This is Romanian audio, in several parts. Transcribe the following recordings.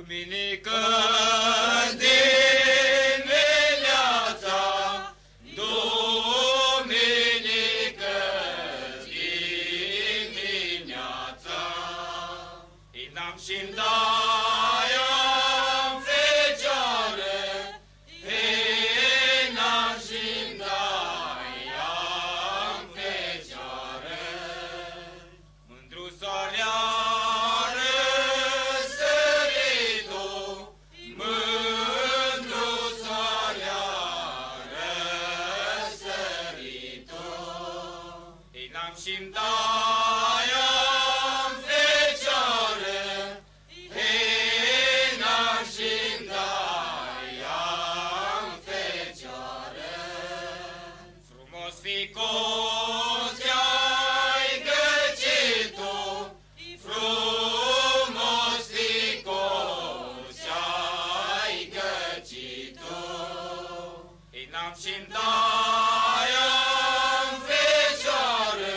Duminică dimineața, duminică dimineața, inam și-mi dai-am fecioară, inam și-mi dai-am fecioară, mândru soarea și-mi dai-am fecioară, inam și-mi dai-am fecioară. Frumos ficos i-ai găcit tu, frumos ficos i-ai găcit tu, inam și-mi dai-am fecioară,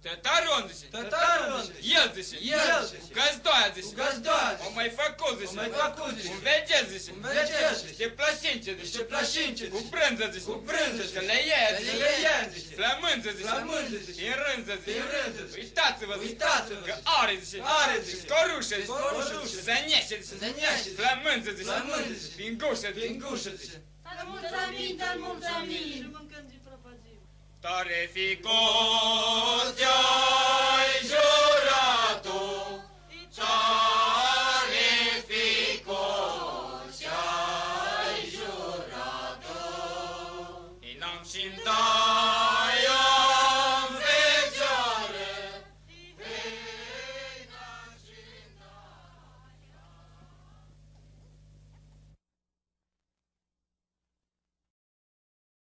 Tătarul, zice. Tătarul, el, zice. El, cu găzdoaia, zice. Cu găzdoaia, o mai făcut, zice. O mai făcut, zice. Un vegez, zice. Un vegez, zice. Niște plășince, zice. Niște plășince, Cu zice. brânză, zice. Cu brânză, zice. Că le ia, zice. Le ia, zice. Flămânză, zice. Flămânză, zice. În rânză, zice. În rânză, zice. Uitați-vă, zice. Uitați-vă, că zice. are, zice. Are, zice. Scorușă, zice. Scorușă, zice. Zănește, zice. Zănește, zice. Flămânză, zice. Flămânză, zice. Din gușă, Din gușă, zice. Dar mulțumim. Tare ficos te-ai jurat-o, tare ficos te-ai jurat-o, inam și-mi